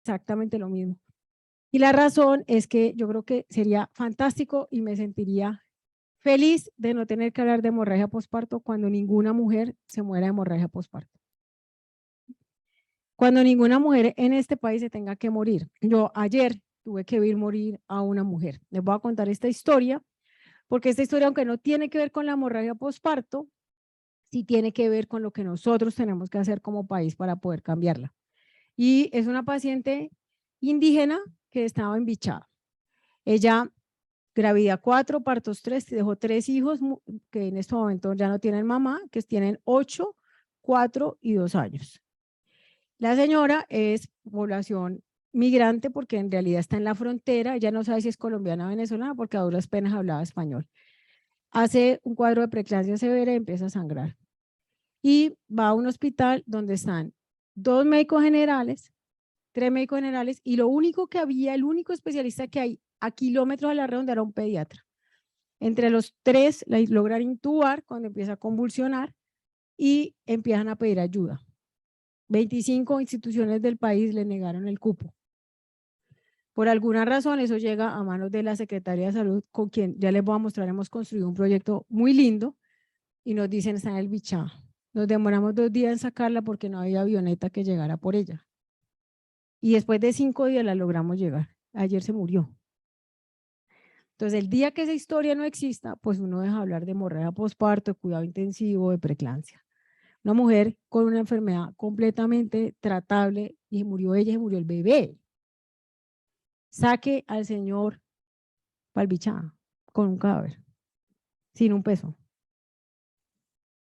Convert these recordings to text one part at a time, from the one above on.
exactamente lo mismo. Y la razón es que yo creo que sería fantástico y me sentiría feliz de no tener que hablar de hemorragia posparto cuando ninguna mujer se muera de hemorragia posparto. Cuando ninguna mujer en este país se tenga que morir. Yo ayer tuve que ver morir a una mujer. Les voy a contar esta historia, porque esta historia, aunque no tiene que ver con la hemorragia posparto, sí tiene que ver con lo que nosotros tenemos que hacer como país para poder cambiarla. Y es una paciente indígena que estaba embichada. Ella, gravidad 4, partos 3, dejó 3 hijos que en este momento ya no tienen mamá, que tienen 8, 4 y 2 años. La señora es población migrante porque en realidad está en la frontera, ella no sabe si es colombiana o venezolana porque a duras penas hablaba español. Hace un cuadro de preeclampsia severa y empieza a sangrar. Y va a un hospital donde están 2 médicos generales, 3 médicos generales, y lo único que había, el único especialista que hay a kilómetros a la redonda era un pediatra. Entre los 3 la logran intubar cuando empieza a convulsionar y empiezan a pedir ayuda. 25 instituciones del país le negaron el cupo. Por alguna razón eso llega a manos de la Secretaría de Salud, con quien ya les voy a mostrar, hemos construido un proyecto muy lindo y nos dicen está en el Bichá. Nos demoramos 2 días en sacarla porque no había avioneta que llegara por ella. Y después de 5 días la logramos llegar. Ayer se murió. Entonces el día que esa historia no exista, pues uno deja de hablar de hemorragia posparto, de cuidado intensivo, de preeclampsia. Una mujer con una enfermedad completamente tratable y murió ella y murió el bebé. Saque al señor Palbichá con un cadáver, sin un peso.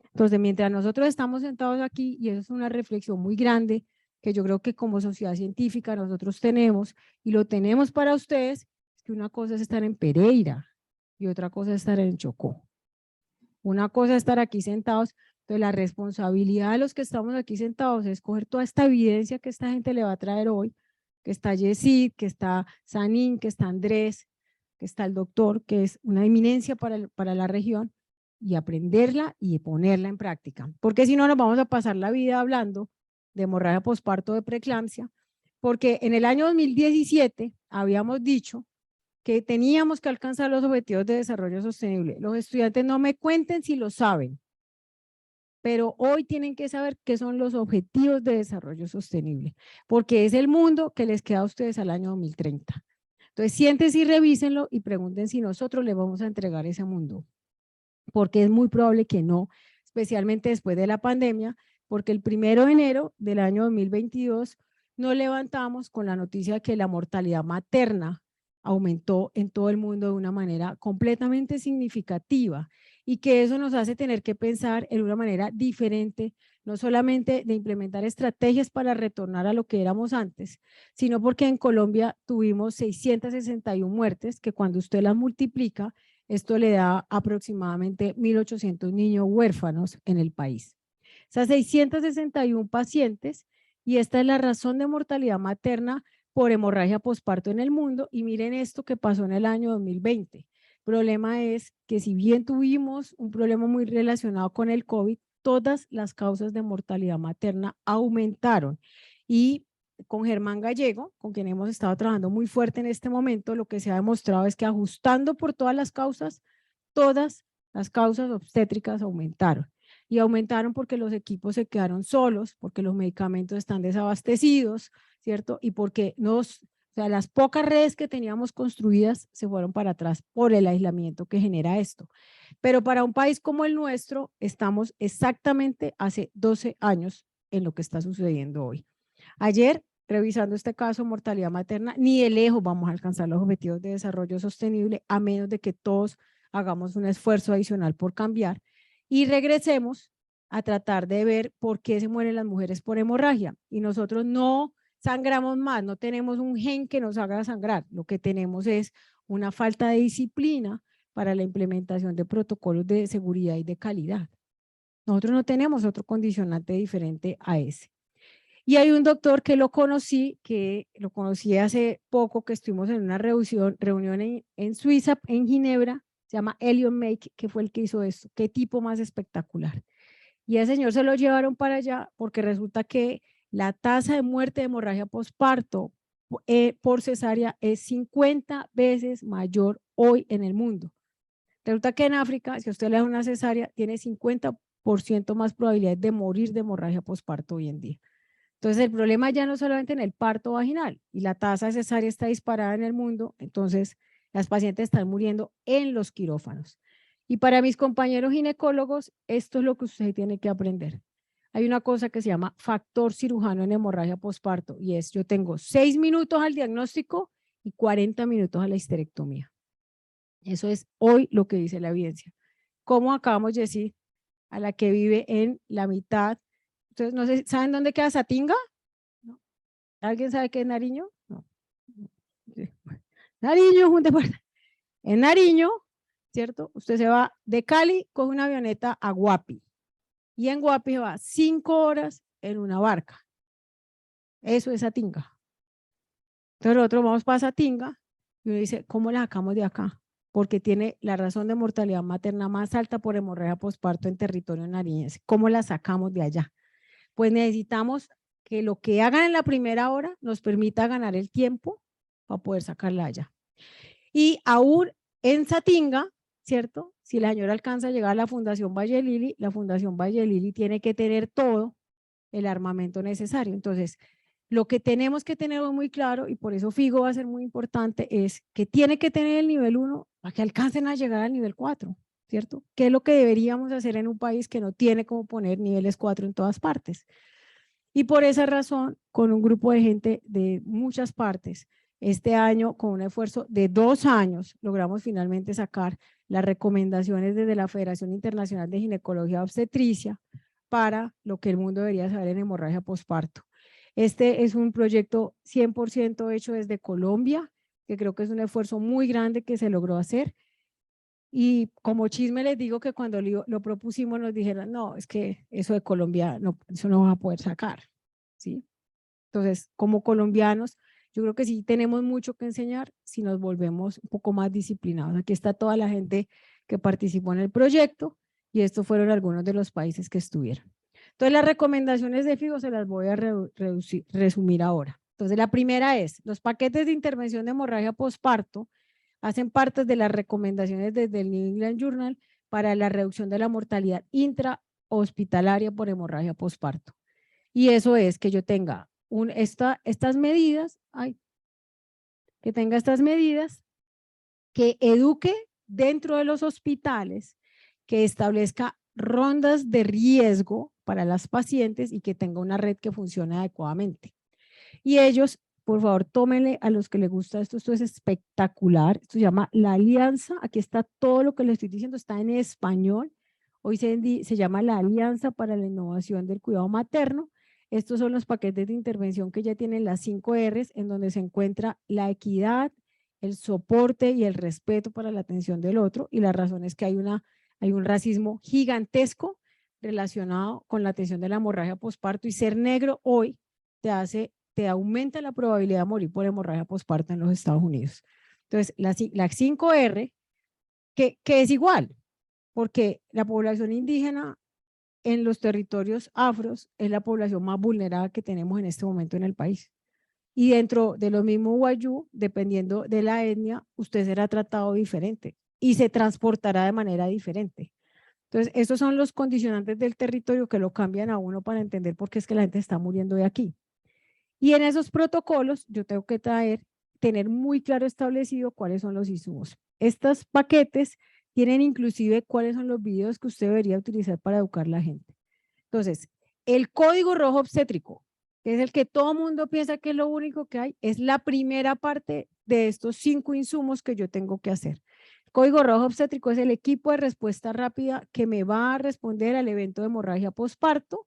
Entonces, mientras nosotros estamos sentados aquí, y eso es una reflexión muy grande que yo creo que como sociedad científica nosotros tenemos, y lo tenemos para ustedes, es que una cosa es estar en Pereira y otra cosa es estar en Chocó. Una cosa es estar aquí sentados, entonces la responsabilidad de los que estamos aquí sentados es coger toda esta evidencia que esta gente le va a traer hoy, que está Yesid, que está Sanín, que está Andrés, que está el doctor, que es una eminencia para la región, y aprenderla y ponerla en práctica. Porque si no nos vamos a pasar la vida hablando de hemorragia posparto, de preeclampsia, porque en el año 2017 habíamos dicho que teníamos que alcanzar los objetivos de desarrollo sostenible. Los estudiantes no me cuenten si lo saben, pero hoy tienen que saber qué son los objetivos de desarrollo sostenible, porque es el mundo que les queda a ustedes al año 2030. Entonces, siéntense y revísenlo y pregunten si nosotros les vamos a entregar ese mundo, porque es muy probable que no, especialmente después de la pandemia, porque el 1 de enero del año 2022 nos levantamos con la noticia de que la mortalidad materna aumentó en todo el mundo de una manera completamente significativa y que eso nos hace tener que pensar en una manera diferente, no solamente de implementar estrategias para retornar a lo que éramos antes, sino porque en Colombia tuvimos 661 muertes que cuando usted las multiplica, esto le da aproximadamente 1.800 niños huérfanos en el país. Esas 661 pacientes, y esta es la razón de mortalidad materna por hemorragia posparto en el mundo, y miren esto que pasó en el año 2020. El problema es que si bien tuvimos un problema muy relacionado con el COVID, todas las causas de mortalidad materna aumentaron. Y con Germán Gallego, con quien hemos estado trabajando muy fuerte en este momento, lo que se ha demostrado es que ajustando por todas las causas obstétricas aumentaron. Y aumentaron porque los equipos se quedaron solos, porque los medicamentos están desabastecidos, ¿cierto? Y porque las pocas redes que teníamos construidas se fueron para atrás por el aislamiento que genera esto. Pero para un país como el nuestro, estamos exactamente hace 12 años en lo que está sucediendo hoy. Ayer, revisando este caso, mortalidad materna, ni de lejos vamos a alcanzar los objetivos de desarrollo sostenible a menos de que todos hagamos un esfuerzo adicional por cambiar y regresemos a tratar de ver por qué se mueren las mujeres por hemorragia. Y nosotros no sangramos más, no tenemos un gen que nos haga sangrar, lo que tenemos es una falta de disciplina para la implementación de protocolos de seguridad y de calidad. Nosotros no tenemos otro condicionante diferente a ese. Y hay un doctor que lo conocí hace poco, que estuvimos en una reunión en Suiza, en Ginebra, se llama Elliot Make, que fue el que hizo esto. Qué tipo más espectacular. Y al señor se lo llevaron para allá porque resulta que la tasa de muerte de hemorragia posparto por cesárea es 50 veces mayor hoy en el mundo. Resulta que en África, si usted le da una cesárea, tiene 50% más probabilidad de morir de hemorragia posparto hoy en día. Entonces, el problema ya no solamente en el parto vaginal, y la tasa de cesárea está disparada en el mundo, entonces las pacientes están muriendo en los quirófanos. Y para mis compañeros ginecólogos, esto es lo que usted tiene que aprender. Hay una cosa que se llama factor cirujano en hemorragia posparto, y es, yo tengo 6 minutos al diagnóstico y 40 minutos a la histerectomía. Eso es hoy lo que dice la evidencia. Como acabamos de decir, a la que vive en la mitad. Entonces, no sé, ¿saben dónde queda Satinga? ¿No? ¿Alguien sabe qué es Nariño? No. Nariño es un departamento. En Nariño, ¿cierto? Usted se va de Cali, coge una avioneta a Guapi. Y en Guapi se va 5 horas en una barca. Eso es Satinga. Entonces nosotros vamos para Satinga y uno dice, ¿cómo la sacamos de acá? Porque tiene la razón de mortalidad materna más alta por hemorragia posparto en territorio nariñense. ¿Cómo la sacamos de allá? Pues necesitamos que lo que hagan en la primera hora nos permita ganar el tiempo para poder sacarla allá. Y aún en Satinga, ¿cierto? Si la señora alcanza a llegar a la Fundación Valle Lili, la Fundación Valle Lili tiene que tener todo el armamento necesario. Entonces, lo que tenemos que tener muy claro, y por eso FIGO va a ser muy importante, es que tiene que tener el nivel 1 para que alcancen a llegar al nivel 4, ¿cierto? ¿Qué es lo que deberíamos hacer en un país que no tiene como poner niveles 4 en todas partes? Y por esa razón, con un grupo de gente de muchas partes, este año, con un esfuerzo de 2 años, logramos finalmente sacar las recomendaciones desde la Federación Internacional de Ginecología y Obstetricia para lo que el mundo debería saber en hemorragia posparto. Este es un proyecto 100% hecho desde Colombia, que creo que es un esfuerzo muy grande que se logró hacer. Y como chisme les digo que cuando lo propusimos nos dijeron, no, es que eso de Colombia, no, eso no va a poder sacar, ¿sí? Entonces, como colombianos, yo creo que sí tenemos mucho que enseñar si nos volvemos un poco más disciplinados. Aquí está toda la gente que participó en el proyecto y estos fueron algunos de los países que estuvieron. Entonces, las recomendaciones de FIGO se las voy a resumir ahora. Entonces, la primera es, los paquetes de intervención de hemorragia posparto hacen parte de las recomendaciones desde el New England Journal para la reducción de la mortalidad intrahospitalaria por hemorragia posparto. Y eso es que yo tenga estas medidas, que eduque dentro de los hospitales, que establezca rondas de riesgo para las pacientes y que tenga una red que funcione adecuadamente. Y ellos, por favor, tómenle a los que les gusta esto es espectacular, esto se llama La Alianza, aquí está todo lo que les estoy diciendo, está en español, hoy se llama la Alianza para la Innovación del Cuidado Materno. Estos son los paquetes de intervención que ya tienen las 5 R's, en donde se encuentra la equidad, el soporte y el respeto para la atención del otro, y la razón es que hay un racismo gigantesco relacionado con la atención de la hemorragia posparto, y ser negro hoy te aumenta la probabilidad de morir por hemorragia posparto en los Estados Unidos. Entonces, la 5R, que es igual, porque la población indígena en los territorios afros es la población más vulnerada que tenemos en este momento en el país. Y dentro de los mismos wayú, dependiendo de la etnia, usted será tratado diferente y se transportará de manera diferente. Entonces, estos son los condicionantes del territorio que lo cambian a uno para entender por qué es que la gente está muriendo de aquí. Y en esos protocolos yo tengo que tener muy claro establecido cuáles son los insumos. Estos paquetes tienen inclusive cuáles son los videos que usted debería utilizar para educar a la gente. Entonces, el código rojo obstétrico, que es el que todo el mundo piensa que es lo único que hay, es la primera parte de estos 5 insumos que yo tengo que hacer. El código rojo obstétrico es el equipo de respuesta rápida que me va a responder al evento de hemorragia posparto.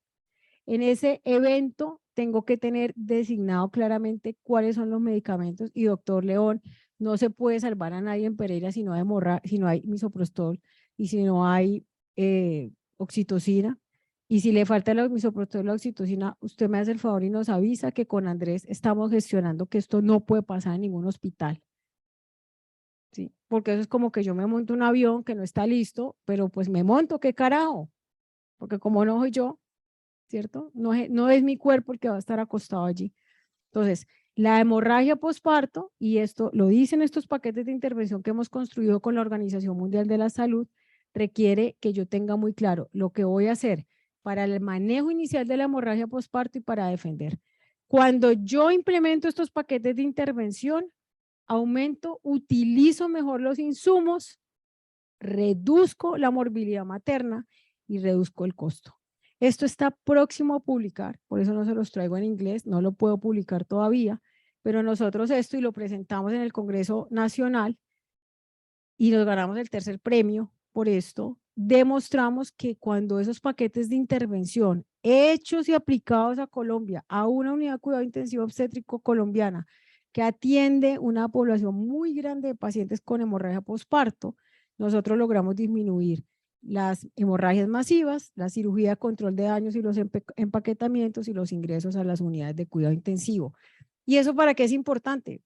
En ese evento tengo que tener designado claramente cuáles son los medicamentos, y doctor León, no se puede salvar a nadie en Pereira si no hay misoprostol y si no hay oxitocina. Y si le falta el misoprostol o la oxitocina, usted me hace el favor y nos avisa que con Andrés estamos gestionando que esto no puede pasar en ningún hospital. ¿Sí? Porque eso es como que yo me monto un avión que no está listo, pero pues me monto, ¿qué carajo? Porque como no soy yo, ¿cierto? No es mi cuerpo el que va a estar acostado allí. Entonces, La hemorragia posparto, y esto lo dicen estos paquetes de intervención que hemos construido con la Organización Mundial de la Salud, requiere que yo tenga muy claro lo que voy a hacer para el manejo inicial de la hemorragia posparto y para defender. Cuando yo implemento estos paquetes de intervención, aumento, utilizo mejor los insumos, reduzco la morbilidad materna y reduzco el costo. Esto está próximo a publicar, por eso no se los traigo en inglés, no lo puedo publicar todavía, pero nosotros esto y lo presentamos en el Congreso Nacional y nos ganamos el tercer premio por esto, demostramos que cuando esos paquetes de intervención hechos y aplicados a Colombia, a una unidad de cuidado intensivo obstétrico colombiana que atiende una población muy grande de pacientes con hemorragia posparto, nosotros logramos disminuir las hemorragias masivas, la cirugía de control de daños y los empaquetamientos y los ingresos a las unidades de cuidado intensivo. ¿Y eso para qué es importante?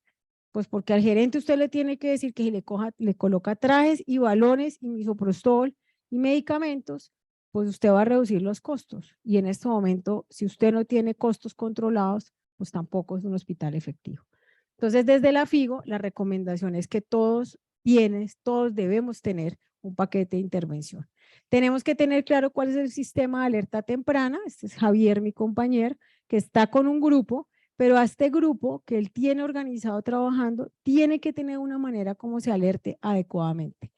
Pues porque al gerente usted le tiene que decir que si le coloca trajes y balones y misoprostol y medicamentos, pues usted va a reducir los costos. Y en este momento, si usted no tiene costos controlados, pues tampoco es un hospital efectivo. Entonces, desde la FIGO, la recomendación es que todos debemos tener un paquete de intervención. Tenemos que tener claro cuál es el sistema de alerta temprana. Este es Javier, mi compañero, que está con un grupo, pero a este grupo que él tiene organizado trabajando, tiene que tener una manera como se alerte adecuadamente.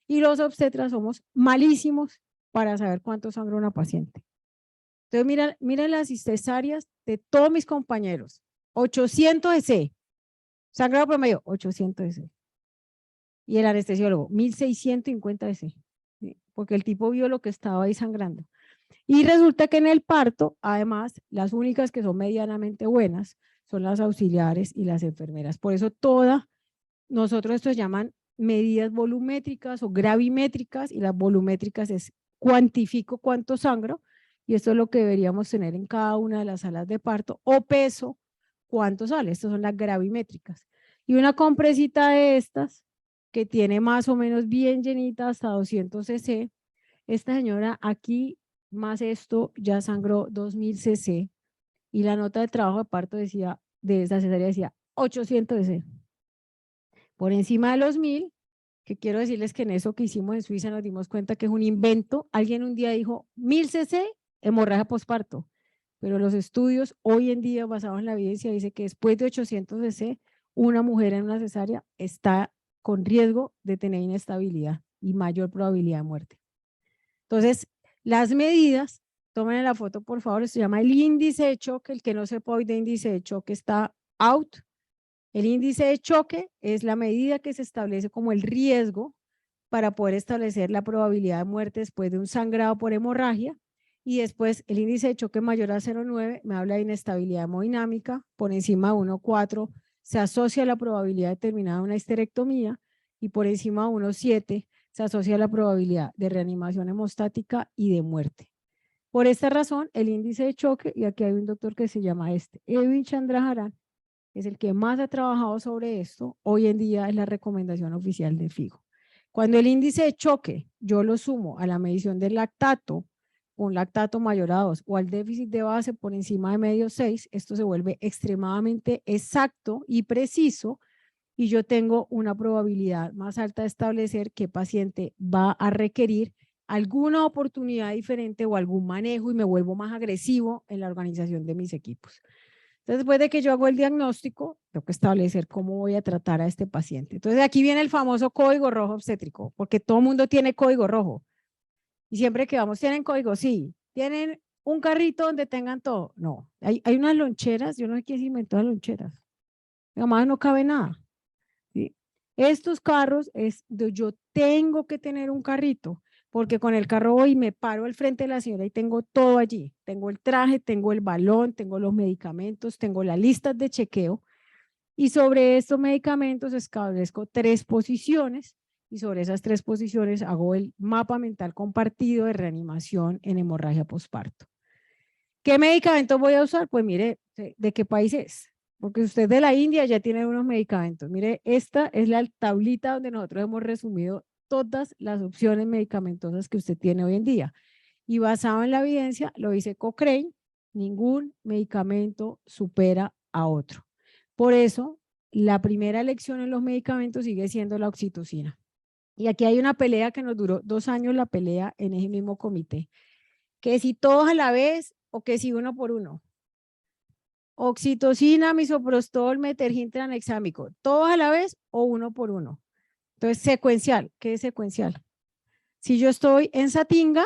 Y los obstetras somos malísimos para saber cuánto sangra una paciente. Entonces, mira las cesáreas de todos mis compañeros. 800 EC. Sangrado promedio, 800 EC. Y el anestesiólogo, 1650 EC. ¿Sí? Porque el tipo vio lo que estaba ahí sangrando. Y resulta que en el parto, además, las únicas que son medianamente buenas son las auxiliares y las enfermeras. Por eso nosotros esto se llaman medidas volumétricas o gravimétricas, y las volumétricas es cuantifico cuánto sangro, y esto es lo que deberíamos tener en cada una de las salas de parto, o peso, cuánto sale. Estas son las gravimétricas. Y una compresita de estas, que tiene más o menos bien llenita hasta 200 cc, esta señora aquí, más esto, ya sangró 2000 cc, y la nota de trabajo de parto decía, de esta cesárea decía 800 cc. Por encima de los 1000, que quiero decirles que en eso que hicimos en Suiza nos dimos cuenta que es un invento. Alguien un día dijo 1000 cc, hemorragia posparto, pero los estudios hoy en día basados en la evidencia dice que después de 800 cc, una mujer en una cesárea está con riesgo de tener inestabilidad y mayor probabilidad de muerte. Entonces, las medidas, tomen la foto por favor, se llama el índice de choque. El que no sepa hoy de índice de choque está out. El índice de choque es la medida que se establece como el riesgo para poder establecer la probabilidad de muerte después de un sangrado por hemorragia. Y después el índice de choque mayor a 0,9 me habla de inestabilidad hemodinámica. Por encima de 1,4 se asocia la probabilidad determinada de una histerectomía, y por encima de 1,7 se asocia la probabilidad de reanimación hemostática y de muerte. Por esta razón, el índice de choque, y aquí hay un doctor que se llama Edwin Chandraharan, es el que más ha trabajado sobre esto. Hoy en día es la recomendación oficial de FIGO. Cuando el índice de choque yo lo sumo a la medición del lactato, un lactato mayor a 2, o al déficit de base por encima de medio 6, esto se vuelve extremadamente exacto y preciso, y yo tengo una probabilidad más alta de establecer qué paciente va a requerir alguna oportunidad diferente o algún manejo, y me vuelvo más agresivo en la organización de mis equipos. Entonces, después de que yo hago el diagnóstico, tengo que establecer cómo voy a tratar a este paciente. Entonces, aquí viene el famoso código rojo obstétrico, porque todo el mundo tiene código rojo. Y siempre que vamos, ¿tienen código? Sí. ¿Tienen un carrito donde tengan todo? No. Hay unas loncheras, yo no sé quién se inventó las loncheras. Además, no cabe nada. ¿Sí? Estos carros yo tengo que tener un carrito, porque con el carro voy y me paro al frente de la señora y tengo todo allí. Tengo el traje, tengo el balón, tengo los medicamentos, tengo las listas de chequeo, y sobre estos medicamentos establezco 3 posiciones, y sobre esas 3 posiciones hago el mapa mental compartido de reanimación en hemorragia posparto. ¿Qué medicamentos voy a usar? Pues mire, ¿de qué país es? Porque si usted es de la India ya tiene unos medicamentos. Mire, esta es la tablita donde nosotros hemos resumido todas las opciones medicamentosas que usted tiene hoy en día. Y basado en la evidencia, lo dice Cochrane, ningún medicamento supera a otro. Por eso, la primera elección en los medicamentos sigue siendo la oxitocina. Y aquí hay una pelea que nos duró 2 años, la pelea en ese mismo comité, que si todos a la vez o que si uno por uno. Oxitocina, misoprostol, metergin, tranexámico, todos a la vez o uno por uno. Entonces, secuencial, ¿qué es secuencial? Si yo estoy en Satinga,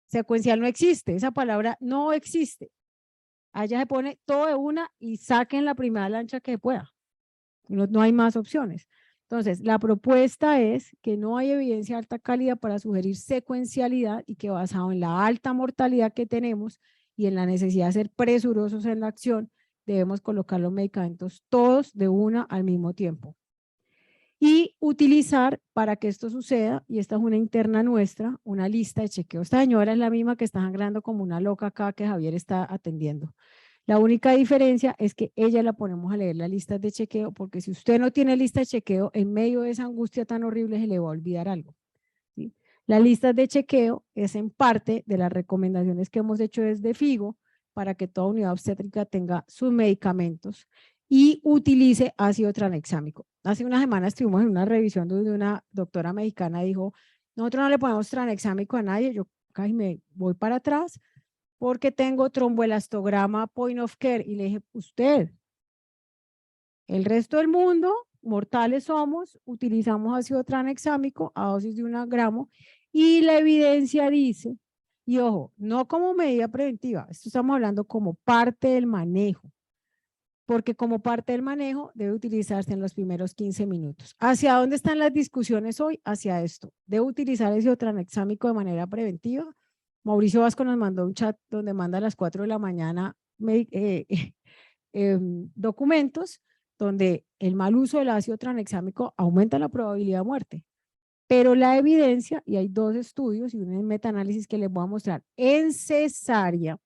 secuencial no existe, esa palabra no existe. Allá se pone todo de una y saquen la primera lancha que pueda. No hay más opciones. Entonces, la propuesta es que no hay evidencia de alta calidad para sugerir secuencialidad y que basado en la alta mortalidad que tenemos y en la necesidad de ser presurosos en la acción, debemos colocar los medicamentos todos de una al mismo tiempo. Y utilizar para que esto suceda, y esta es una interna nuestra, una lista de chequeo. Esta señora es la misma que está sangrando como una loca acá que Javier está atendiendo. La única diferencia es que ella la ponemos a leer las listas de chequeo, porque si usted no tiene lista de chequeo, en medio de esa angustia tan horrible se le va a olvidar algo, ¿sí? Las listas de chequeo es en parte de las recomendaciones que hemos hecho desde FIGO para que toda unidad obstétrica tenga sus medicamentos y utilice ácido tranexámico. Hace una semana estuvimos en una revisión donde una doctora mexicana dijo, nosotros no le ponemos tranexámico a nadie, yo casi me voy para atrás, porque tengo tromboelastograma point of care. Y le dije, usted, el resto del mundo, mortales somos, utilizamos ácido tranexámico a dosis de 1 gramo y la evidencia dice, y ojo, no como medida preventiva, esto estamos hablando como parte del manejo, porque como parte del manejo debe utilizarse en los primeros 15 minutos. ¿Hacia dónde están las discusiones hoy? Hacia esto. ¿Debe utilizar ácido tranexámico de manera preventiva? Mauricio Vasco nos mandó un chat donde manda a las 4 de la mañana documentos donde el mal uso del ácido tranexámico aumenta la probabilidad de muerte. Pero la evidencia, y hay 2 estudios y un metaanálisis que les voy a mostrar en cesárea,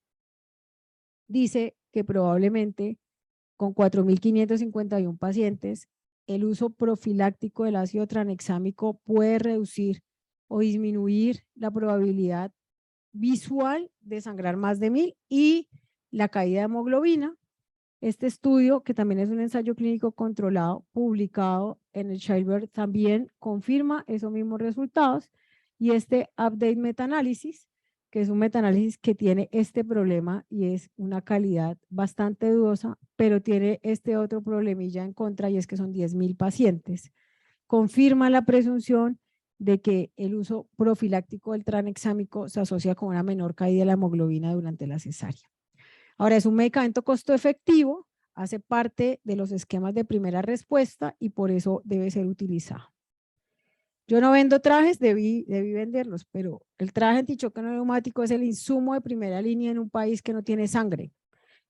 dice que probablemente con 4.551 pacientes, el uso profiláctico del ácido tranexámico puede reducir o disminuir la probabilidad visual de sangrar más de 1.000 y la caída de hemoglobina. Este estudio, que también es un ensayo clínico controlado, publicado en el Childbirth, también confirma esos mismos resultados. Y este update metaanálisis, que es un metaanálisis que tiene este problema y es una calidad bastante dudosa, pero tiene este otro problemilla en contra y es que son 10.000 pacientes. Confirma la presunción de que el uso profiláctico del tranexámico se asocia con una menor caída de la hemoglobina durante la cesárea. Ahora, es un medicamento costo efectivo, hace parte de los esquemas de primera respuesta y por eso debe ser utilizado. Yo no vendo trajes, debí venderlos, pero el traje antichoque neumático es el insumo de primera línea en un país que no tiene sangre.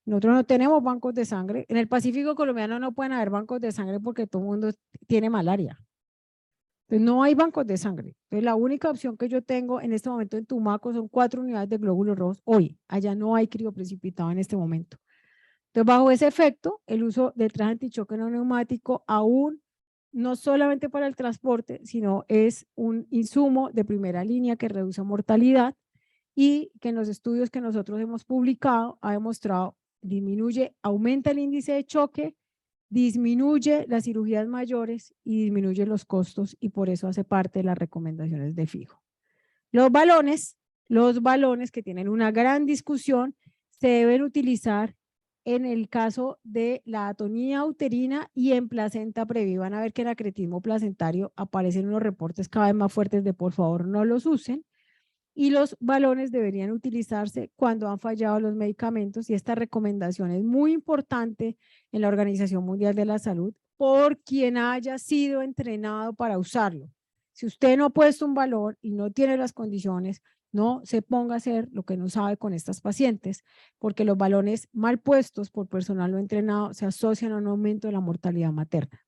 Nosotros no tenemos bancos de sangre. En el Pacífico colombiano no pueden haber bancos de sangre porque todo el mundo tiene malaria. Entonces no hay bancos de sangre. Entonces la única opción que yo tengo en este momento en Tumaco son 4 unidades de glóbulos rojos hoy. Allá no hay crioprecipitado en este momento. Entonces bajo ese efecto, el uso del traje antichoque no neumático aún no solamente para el transporte, sino es un insumo de primera línea que reduce mortalidad y que en los estudios que nosotros hemos publicado ha demostrado aumenta el índice de choque, disminuye las cirugías mayores y disminuye los costos y por eso hace parte de las recomendaciones de FIGO. Los balones que tienen una gran discusión se deben utilizar en el caso de la atonía uterina y en placenta previa. Van a ver que en acretismo placentario aparecen unos reportes cada vez más fuertes de por favor no los usen. Y los balones deberían utilizarse cuando han fallado los medicamentos y esta recomendación es muy importante en la Organización Mundial de la Salud por quien haya sido entrenado para usarlo. Si usted no ha puesto un balón y no tiene las condiciones, no se ponga a hacer lo que no sabe con estas pacientes, porque los balones mal puestos por personal no entrenado se asocian a un aumento de la mortalidad materna.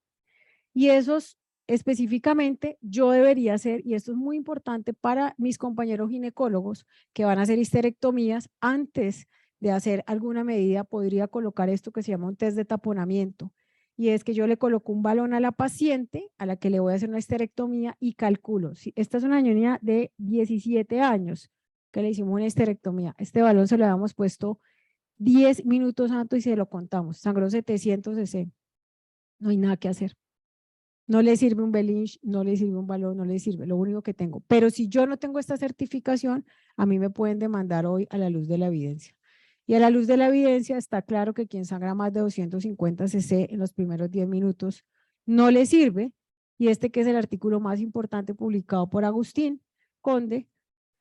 Y esos específicamente yo debería hacer, y esto es muy importante para mis compañeros ginecólogos que van a hacer histerectomías, antes de hacer alguna medida podría colocar esto que se llama un test de taponamiento, y es que yo le coloco un balón a la paciente a la que le voy a hacer una histerectomía y calculo, si esta es una niña de 17 años que le hicimos una histerectomía, este balón se lo habíamos puesto 10 minutos antes y se lo contamos, sangró 700 cc. No hay nada que hacer. No le sirve un Belinch, no le sirve un balón, no le sirve, lo único que tengo. Pero si yo no tengo esta certificación, a mí me pueden demandar hoy a la luz de la evidencia. Y a la luz de la evidencia está claro que quien sangra más de 250 cc en los primeros 10 minutos no le sirve. Y este que es el artículo más importante publicado por Agustín Conde,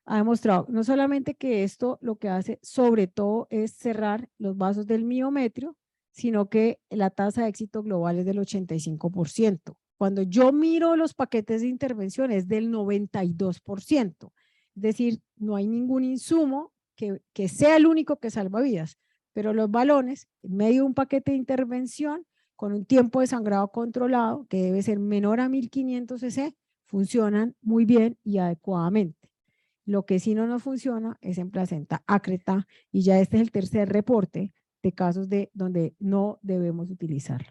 ha demostrado no solamente que esto lo que hace sobre todo es cerrar los vasos del miometrio, sino que la tasa de éxito global es del 85%. Cuando yo miro los paquetes de intervención es del 92%. Es decir, no hay ningún insumo que sea el único que salva vidas, pero los balones, en medio de un paquete de intervención, con un tiempo de sangrado controlado, que debe ser menor a 1500 cc, funcionan muy bien y adecuadamente. Lo que sí no nos funciona es en placenta ácreta y ya este es el tercer reporte de casos de donde no debemos utilizarlo.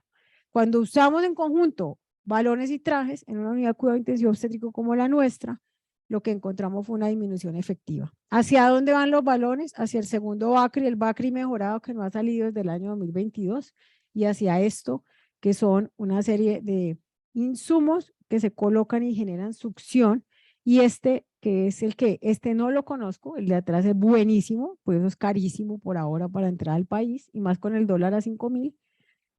Cuando usamos en conjunto balones y trajes en una unidad de cuidado intensivo obstétrico como la nuestra, lo que encontramos fue una disminución efectiva. ¿Hacia dónde van los balones? Hacia el segundo BACRI, el BACRI mejorado que no ha salido desde el año 2022 y hacia esto que son una serie de insumos que se colocan y generan succión y este que es el que, este no lo conozco, el de atrás es buenísimo, pues eso es carísimo por ahora para entrar al país y más con el dólar a 5.000.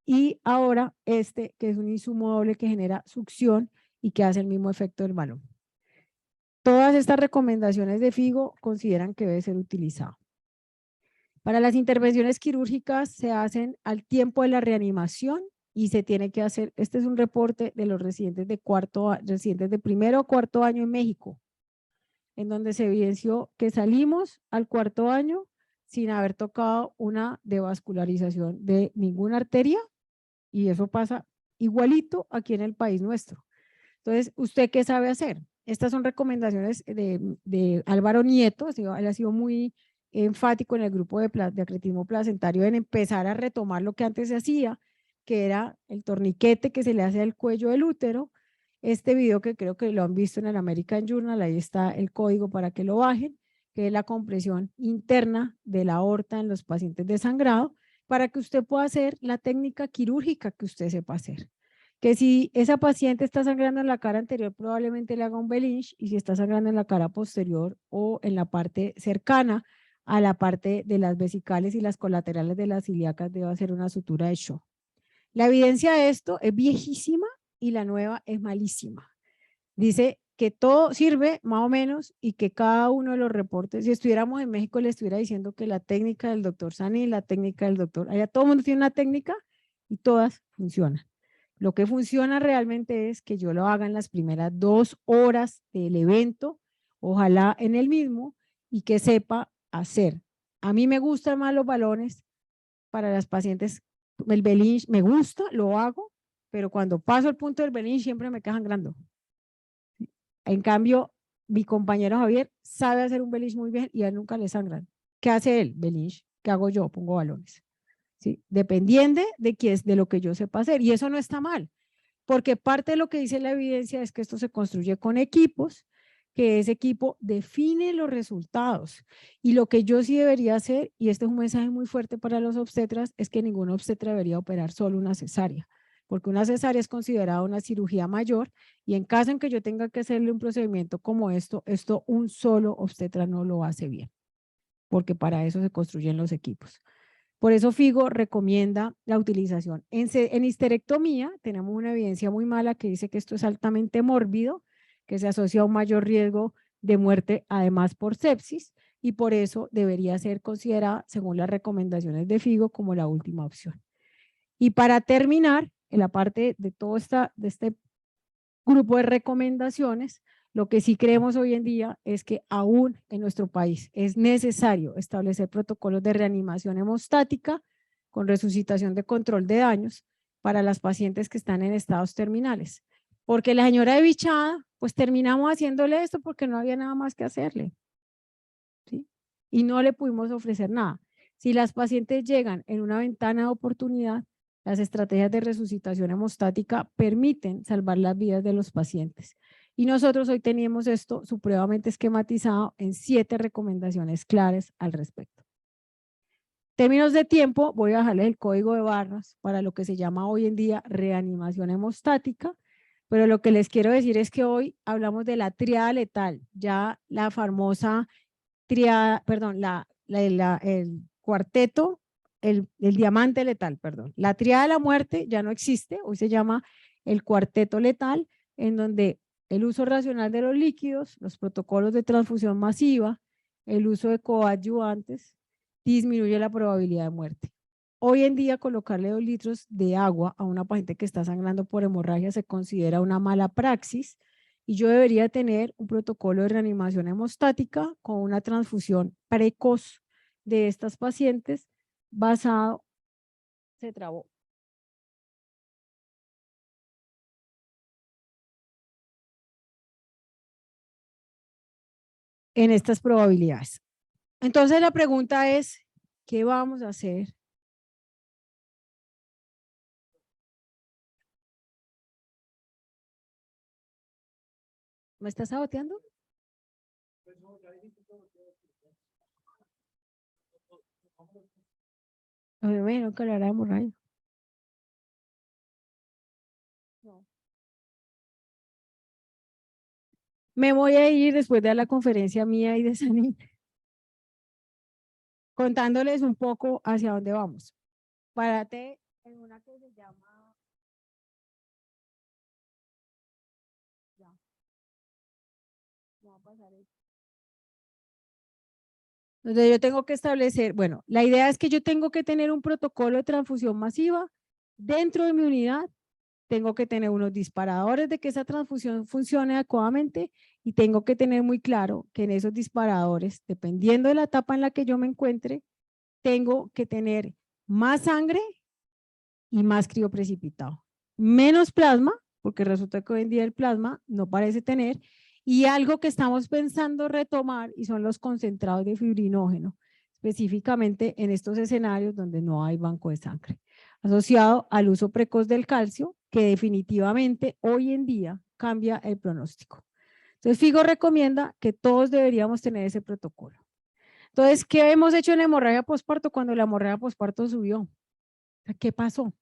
Y ahora este que es un insumo doble que genera succión y que hace el mismo efecto del balón. Todas estas recomendaciones de FIGO consideran que debe ser utilizado. Para las intervenciones quirúrgicas se hacen al tiempo de la reanimación y se tiene que hacer, este es un reporte de los residentes de primero o cuarto año en México, en donde se evidenció que salimos al cuarto año sin haber tocado una devascularización de ninguna arteria y eso pasa igualito aquí en el país nuestro. Entonces, ¿usted qué sabe hacer? Estas son recomendaciones de Álvaro Nieto, él ha sido muy enfático en el grupo de acretismo placentario en empezar a retomar lo que antes se hacía, que era el torniquete que se le hace al cuello del útero. Este video que creo que lo han visto en el American Journal, ahí está el código para que lo bajen, que es la compresión interna de la aorta en los pacientes de sangrado, para que usted pueda hacer la técnica quirúrgica que usted sepa hacer. Que si esa paciente está sangrando en la cara anterior, probablemente le haga un Belinch, y si está sangrando en la cara posterior o en la parte cercana a la parte de las vesicales y las colaterales de las ilíacas, debe hacer una sutura de Shaw. La evidencia de esto es viejísima y la nueva es malísima. Dice que todo sirve más o menos y que cada uno de los reportes, si estuviéramos en México, le estuviera diciendo que la técnica del doctor Sani, la técnica del doctor, allá todo el mundo tiene una técnica y todas funcionan. Lo que funciona realmente es que yo lo haga en las primeras 2 horas del evento, ojalá en el mismo, y que sepa hacer. A mí me gustan más los balones para las pacientes, el Belinch me gusta, lo hago, pero cuando paso el punto del Belinch siempre me quedan sangrando. En cambio, mi compañero Javier sabe hacer un Belinch muy bien y a él nunca le sangran. ¿Qué hace él? Belinch. ¿Qué hago yo? Pongo balones. ¿Sí? Dependiendo de lo que yo sepa hacer. Y eso no está mal, porque parte de lo que dice la evidencia es que esto se construye con equipos, que ese equipo define los resultados. Y lo que yo sí debería hacer, y este es un mensaje muy fuerte para los obstetras, es que ningún obstetra debería operar solo una cesárea, porque una cesárea es considerada una cirugía mayor y en caso en que yo tenga que hacerle un procedimiento como esto un solo obstetra no lo hace bien, porque para eso se construyen los equipos. Por eso FIGO recomienda la utilización. En histerectomía tenemos una evidencia muy mala que dice que esto es altamente mórbido, que se asocia a un mayor riesgo de muerte, además por sepsis, y por eso debería ser considerada, según las recomendaciones de FIGO, como la última opción. Y para terminar, en la parte de todo de este grupo de recomendaciones, lo que sí creemos hoy en día es que aún en nuestro país es necesario establecer protocolos de reanimación hemostática con resucitación de control de daños para las pacientes que están en estados terminales. Porque la señora de bichada, pues terminamos haciéndole esto porque no había nada más que hacerle. ¿Sí? Y no le pudimos ofrecer nada. Si las pacientes llegan en una ventana de oportunidad, las estrategias de resucitación hemostática permiten salvar las vidas de los pacientes. Y nosotros hoy teníamos esto supremamente esquematizado en 7 recomendaciones claras al respecto. Términos de tiempo, voy a dejarles el código de barras para lo que se llama hoy en día reanimación hemostática, pero lo que les quiero decir es que hoy hablamos de la triada letal, ya la famosa triada, perdón, el cuarteto, el diamante letal, perdón. La triada de la muerte ya no existe, hoy se llama el cuarteto letal, en donde el uso racional de los líquidos, los protocolos de transfusión masiva, el uso de coadyuvantes, disminuye la probabilidad de muerte. Hoy en día colocarle 2 litros de agua a una paciente que está sangrando por hemorragia se considera una mala praxis y yo debería tener un protocolo de reanimación hemostática con una transfusión precoz de estas pacientes basado, se trabó, en estas probabilidades. Entonces la pregunta es, ¿qué vamos a hacer? ¿Me estás saboteando? A mí me dijeron que hablara de hemorragia. No. Me voy a ir después de la conferencia mía y de Sanit, contándoles un poco hacia dónde vamos. Párate en una que se llama, ya, no va a pasar esto. Entonces yo tengo que establecer, bueno, la idea es que yo tengo que tener un protocolo de transfusión masiva dentro de mi unidad, tengo que tener unos disparadores de que esa transfusión funcione adecuadamente y tengo que tener muy claro que en esos disparadores, dependiendo de la etapa en la que yo me encuentre, tengo que tener más sangre y más crioprecipitado. Menos plasma, porque resulta que hoy en día el plasma no parece tener, y algo que estamos pensando retomar y son los concentrados de fibrinógeno, específicamente en estos escenarios donde no hay banco de sangre, asociado al uso precoz del calcio, que definitivamente hoy en día cambia el pronóstico. Entonces, FIGO recomienda que todos deberíamos tener ese protocolo. Entonces, ¿qué hemos hecho en hemorragia posparto cuando la hemorragia posparto subió? ¿Qué pasó?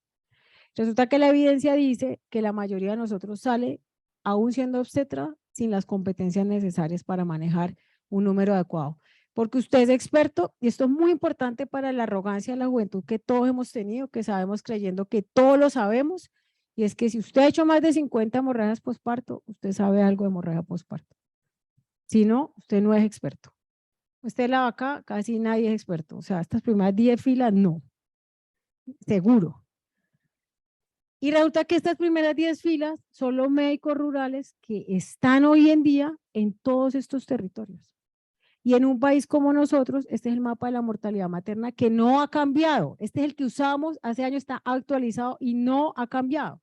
Resulta que la evidencia dice que la mayoría de nosotros sale, aún siendo obstetra, sin las competencias necesarias para manejar un número adecuado. Porque usted es experto, y esto es muy importante para la arrogancia de la juventud que todos hemos tenido, que sabemos creyendo que todo lo sabemos, y es que si usted ha hecho más de 50 hemorragias posparto, usted sabe algo de hemorragia posparto. Si no, usted no es experto. Usted la vaca, casi nadie es experto. O sea, estas primeras 10 filas, no. Seguro. Y resulta que estas primeras 10 filas son los médicos rurales que están hoy en día en todos estos territorios. Y en un país como nosotros, este es el mapa de la mortalidad materna que no ha cambiado. Este es el que usamos hace años, está actualizado y no ha cambiado.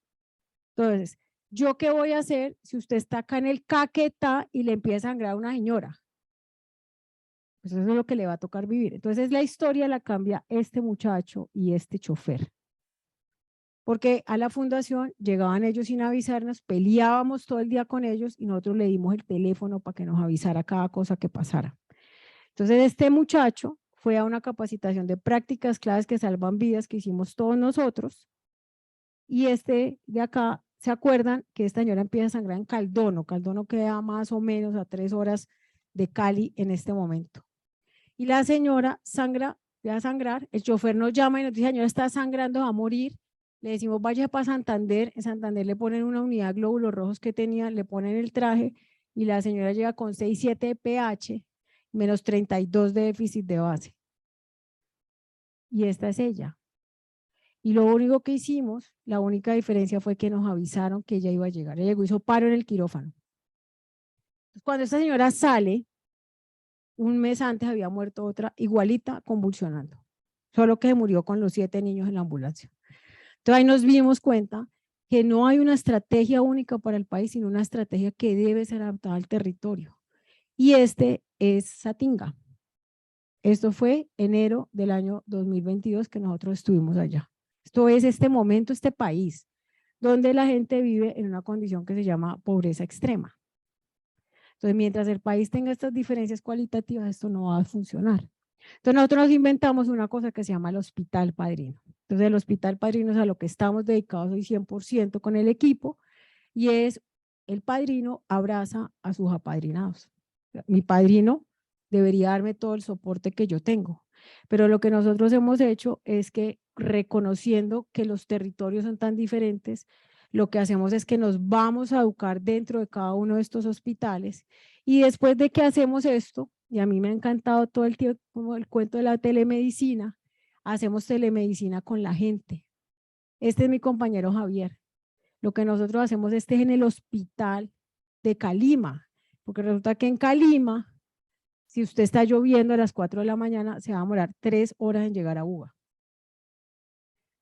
Entonces, ¿yo qué voy a hacer si usted está acá en el Caquetá y le empieza a sangrar a una señora? Pues eso es lo que le va a tocar vivir. Entonces, la historia la cambia este muchacho y este chofer. Porque a la fundación llegaban ellos sin avisarnos, peleábamos todo el día con ellos y nosotros le dimos el teléfono para que nos avisara cada cosa que pasara. Entonces este muchacho fue a una capacitación de prácticas claves que salvan vidas que hicimos todos nosotros y este de acá, ¿se acuerdan que esta señora empieza a sangrar en Caldono? Caldono queda más o menos a 3 horas de Cali en este momento. Y la señora sangra, va a sangrar, el chofer nos llama y nos dice, señora está sangrando, va a morir. Le decimos, vaya para Santander. En Santander le ponen una unidad de glóbulos rojos que tenía, le ponen el traje y la señora llega con 6,7 de pH, menos 32 de déficit de base. Y esta es ella. Y lo único que hicimos, la única diferencia fue que nos avisaron que ella iba a llegar. Ella llegó, hizo paro en el quirófano. Cuando esta señora sale, un mes antes había muerto otra igualita convulsionando, solo que murió con los 7 niños en la ambulancia. Entonces ahí nos dimos cuenta que no hay una estrategia única para el país, sino una estrategia que debe ser adaptada al territorio. Y este es Satinga. Esto fue enero del año 2022 que nosotros estuvimos allá. Esto es este momento, este país, donde la gente vive en una condición que se llama pobreza extrema. Entonces, mientras el país tenga estas diferencias cualitativas, esto no va a funcionar. Entonces nosotros nos inventamos una cosa que se llama el Hospital Padrino. Entonces el Hospital Padrino es a lo que estamos dedicados hoy 100% con el equipo y es el padrino abraza a sus apadrinados. Mi padrino debería darme todo el soporte que yo tengo, pero lo que nosotros hemos hecho es que reconociendo que los territorios son tan diferentes, lo que hacemos es que nos vamos a educar dentro de cada uno de estos hospitales y después de que hacemos esto, y a mí me ha encantado todo el tiempo como el cuento de la telemedicina, hacemos telemedicina con la gente. Este es mi compañero Javier. Lo que nosotros hacemos es en el hospital de Calima, porque resulta que en Calima, si usted está lloviendo a las 4 de la mañana, se va a demorar 3 horas en llegar a Buga.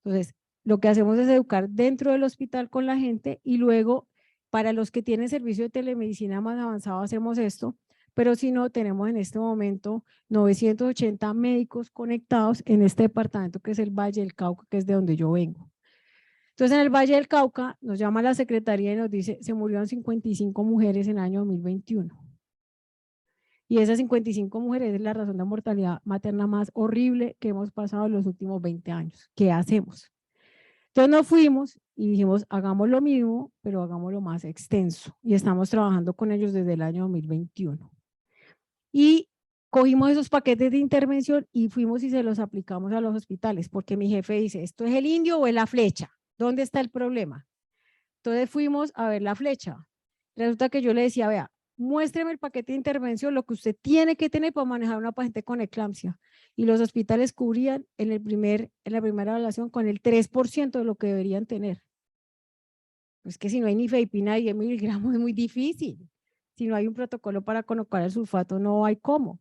Entonces, lo que hacemos es educar dentro del hospital con la gente y luego, para los que tienen servicio de telemedicina más avanzado, hacemos esto, pero si no, tenemos en este momento 980 médicos conectados en este departamento que es el Valle del Cauca, que es de donde yo vengo. Entonces, en el Valle del Cauca nos llama la secretaría y nos dice, se murieron 55 mujeres en el año 2021. Y esas 55 mujeres es la razón de mortalidad materna más horrible que hemos pasado en los últimos 20 años. ¿Qué hacemos? Entonces nos fuimos y dijimos, hagamos lo mismo, pero hagámoslo más extenso. Y estamos trabajando con ellos desde el año 2021. Y cogimos esos paquetes de intervención y fuimos y se los aplicamos a los hospitales, porque mi jefe dice, ¿esto es el indio o es la flecha? ¿Dónde está el problema? Entonces fuimos a ver la flecha. Resulta que yo le decía, vea, muéstreme el paquete de intervención, lo que usted tiene que tener para manejar una paciente con eclampsia. Y los hospitales cubrían en la primera evaluación con el 3% de lo que deberían tener. Pues que si no hay ni feipina y 10 miligramos es muy difícil. Si no hay un protocolo para colocar el sulfato, no hay cómo.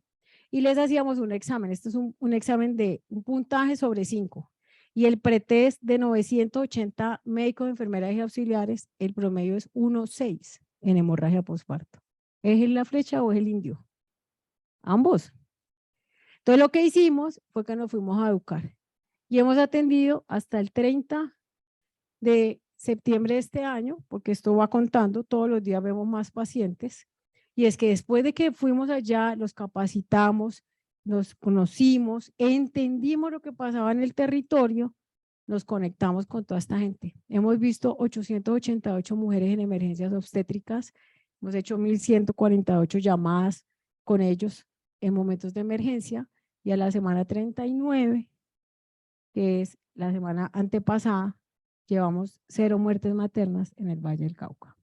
Y les hacíamos un examen. Este es un examen de un puntaje sobre 5. Y el pretest de 980 médicos, enfermeras y auxiliares, el promedio es 1,6 en hemorragia postparto. ¿Es la flecha o es el indio? Ambos. Entonces lo que hicimos fue que nos fuimos a educar. Y hemos atendido hasta el 30 de septiembre de este año, porque esto va contando, todos los días vemos más pacientes, y es que después de que fuimos allá, los capacitamos, nos conocimos, entendimos lo que pasaba en el territorio, nos conectamos con toda esta gente. Hemos visto 888 mujeres en emergencias obstétricas, hemos hecho 1,148 llamadas con ellos en momentos de emergencia, y a la semana 39, que es la semana antepasada, llevamos 0 muertes maternas en el Valle del Cauca.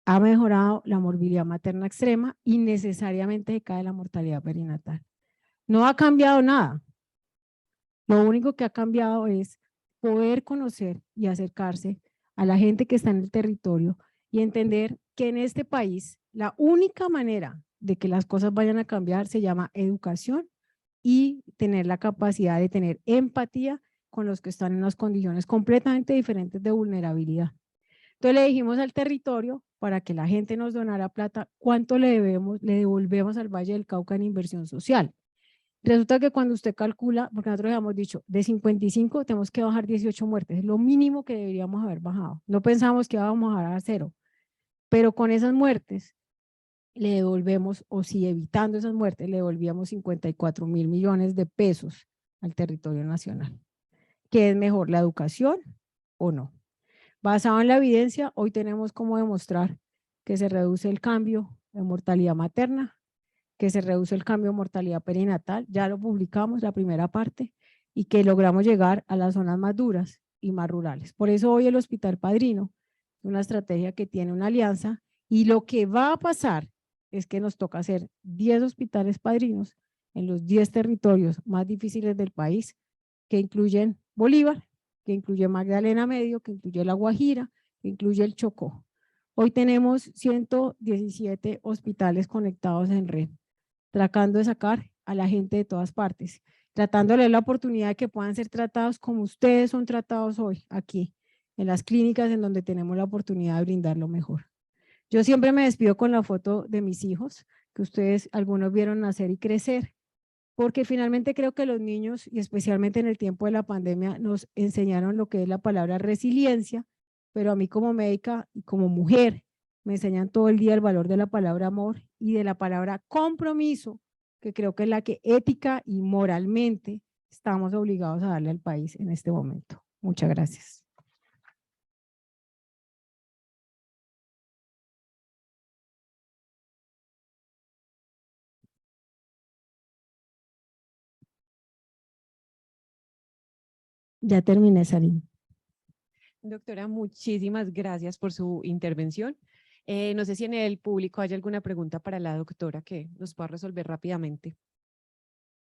Ha mejorado la morbilidad materna extrema y necesariamente se cae la mortalidad perinatal. No ha cambiado nada. Lo único que ha cambiado es poder conocer y acercarse a la gente que está en el territorio y entender que en este país la única manera de que las cosas vayan a cambiar se llama educación y tener la capacidad de tener empatía con los que están en unas condiciones completamente diferentes de vulnerabilidad. Entonces le dijimos al territorio, para que la gente nos donara plata, ¿cuánto le devolvemos al Valle del Cauca en inversión social? Resulta que cuando usted calcula, porque nosotros habíamos dicho, de 55 tenemos que bajar 18 muertes, es lo mínimo que deberíamos haber bajado. No pensamos que íbamos a bajar a 0, pero con esas muertes le devolvemos, o si evitando esas muertes, le devolvíamos 54,000 millones de pesos al territorio nacional. ¿Qué es mejor, la educación o no? Basado en la evidencia, hoy tenemos cómo demostrar que se reduce el cambio de mortalidad materna, que se reduce el cambio de mortalidad perinatal, ya lo publicamos la primera parte, y que logramos llegar a las zonas más duras y más rurales. Por eso hoy el Hospital Padrino es una estrategia que tiene una alianza, y lo que va a pasar es que nos toca hacer 10 hospitales padrinos en los 10 territorios más difíciles del país, que incluyen Bolívar, que incluye Magdalena Medio, que incluye La Guajira, que incluye el Chocó. Hoy tenemos 117 hospitales conectados en red, tratando de sacar a la gente de todas partes, tratándoles la oportunidad de que puedan ser tratados como ustedes son tratados hoy, aquí, en las clínicas en donde tenemos la oportunidad de brindar lo mejor. Yo siempre me despido con la foto de mis hijos, que ustedes algunos vieron nacer y crecer, porque finalmente creo que los niños, y especialmente en el tiempo de la pandemia, nos enseñaron lo que es la palabra resiliencia, pero a mí como médica y como mujer, me enseñan todo el día el valor de la palabra amor y de la palabra compromiso, que creo que es la que ética y moralmente estamos obligados a darle al país en este momento. Muchas gracias. Ya terminé, Sarín. Doctora, muchísimas gracias por su intervención. No sé si en el público hay alguna pregunta para la doctora que nos pueda resolver rápidamente.